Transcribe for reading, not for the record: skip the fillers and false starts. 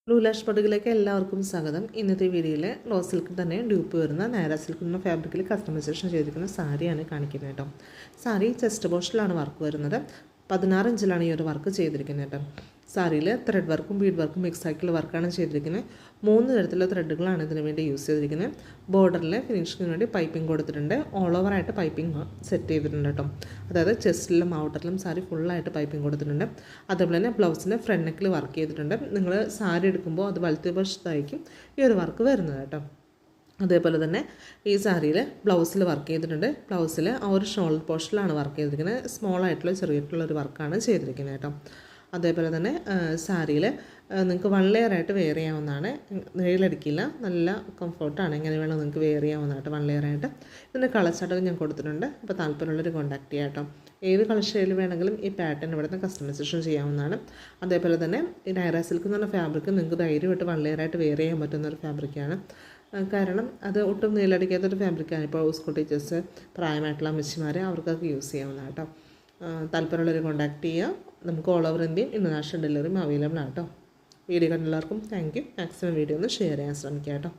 ലൂലാഷ് പടുകിലേക്ക് എല്ലാവർക്കും സ്വാഗതം. ഇന്നത്തെ വീഡിയോയിൽ റോ സിൽക്കിൽ തന്നെ ഡ്യൂപ്പ് വരുന്ന നൈറ സിൽക്ക് എന്ന ഫാബ്രിക്കിൽ കസ്റ്റമൈസേഷൻ ചെയ്തിരിക്കുന്ന സാരിയാണ് കാണിക്കുന്നത് കേട്ടോ. സാരി ചെസ്റ്റ് പോർഷനിലാണ് വർക്ക് വരുന്നത്. 16 ഇഞ്ചിലാണ് ഈ ഒരു വർക്ക് ചെയ്തിരിക്കുന്നത് കേട്ടോ. സാരിയിൽ ത്രെഡ് വർക്കും ബീഡ് വർക്കും മിക്സ് ആക്കിയുള്ള വർക്കാണ് ചെയ്തിരിക്കുന്നത്. 3 തരത്തിലുള്ള ത്രെഡുകളാണ് ഇതിനു വേണ്ടി യൂസ് ചെയ്തിരിക്കുന്നത്. ബോർഡറിൽ ഫിനിഷിങ്ങിന് വേണ്ടി പൈപ്പിംഗ് കൊടുത്തിട്ടുണ്ട്. ഓൾ ഓവറായിട്ട് പൈപ്പിംഗ് സെറ്റ് ചെയ്തിട്ടുണ്ട് കേട്ടോ. അതായത് ചെസ്റ്റിലും ഔട്ടറിലും സാരി ഫുള്ളായിട്ട് പൈപ്പിംഗ് കൊടുത്തിട്ടുണ്ട്. അതേപോലെ തന്നെ ബ്ലൗസിൻ്റെ ഫ്രണ്ട് നെക്കിൽ വർക്ക് ചെയ്തിട്ടുണ്ട്. നിങ്ങൾ സാരി എടുക്കുമ്പോൾ അത് വലത്തെ വശത്തായിരിക്കും ഈ ഒരു വർക്ക് വരുന്നത് കേട്ടോ. അതേപോലെ തന്നെ ഈ സാരിയിൽ ബ്ലൗസിൽ വർക്ക് ചെയ്തിട്ടുണ്ട്. ബ്ലൗസിൽ ആ ഒരു ഷോൾഡർ പോർഷനിലാണ് വർക്ക് ചെയ്തിരിക്കുന്നത്. സ്മോളായിട്ടുള്ള ചെറിയിട്ടുള്ള ഒരു വർക്കാണ് ചെയ്തിരിക്കുന്നത് കേട്ടോ. അതേപോലെ തന്നെ സാരിയിൽ നിങ്ങൾക്ക് 1 ലെയറായിട്ട് വെയർ ചെയ്യാവുന്നതാണ്. നീളടിക്കില്ല, നല്ല കംഫർട്ടാണ്. എങ്ങനെ വേണം നിങ്ങൾക്ക് വെയർ ചെയ്യാവുന്നതായിട്ട് 1 ലെയറായിട്ട്. ഇതിൻ്റെ കളർ ചാർട്ട് ഞാൻ കൊടുത്തിട്ടുണ്ട്. അപ്പോൾ താല്പര്യമുള്ളവർ കോൺടാക്ട് ചെയ്യാം കേട്ടോ. ഏത് കളർ ഷെയ്ഡിൽ വേണമെങ്കിലും ഈ പാറ്റേൺ ഇവിടെ നിന്ന് കസ്റ്റമൈസേഷൻ ചെയ്യാവുന്നതാണ്. അതേപോലെ തന്നെ ഈ നൈറ സിൽക്ക് എന്ന് പറഞ്ഞ ഫാബ്രിക് നിങ്ങൾക്ക് ധൈര്യമായിട്ട് 1 ലെയറായിട്ട് വെയർ ചെയ്യാൻ പറ്റുന്ന ഒരു ഫാബ്രിക്കാണ്. കാരണം അത് ഒട്ടും നീലടിക്കാത്തൊരു ഫാബ്രിക്കാണ്. ഇപ്പോൾ സ്കൂൾ ടീച്ചേഴ്സ്, പ്രായമായിട്ടുള്ള അമ്മച്ചിമാർ അവർക്കൊക്കെ യൂസ് ചെയ്യാവുന്നതാണ് കേട്ടോ. താല്പര്യമുള്ളവർ കോൺടാക്ട് ചെയ്യുക. നമുക്ക് ഓൾ ഓവർ ഇന്ത്യയും ഇൻ്റർനാഷണൽ ഡെലിവറിയും അവൈലബിൾ ആണ് കേട്ടോ. വീഡിയോ കണ്ടെല്ലാവർക്കും താങ്ക് യു. മാക്സിമം വീഡിയോ ഒന്ന് ഷെയർ ചെയ്യാൻ ശ്രമിക്കുക കേട്ടോ.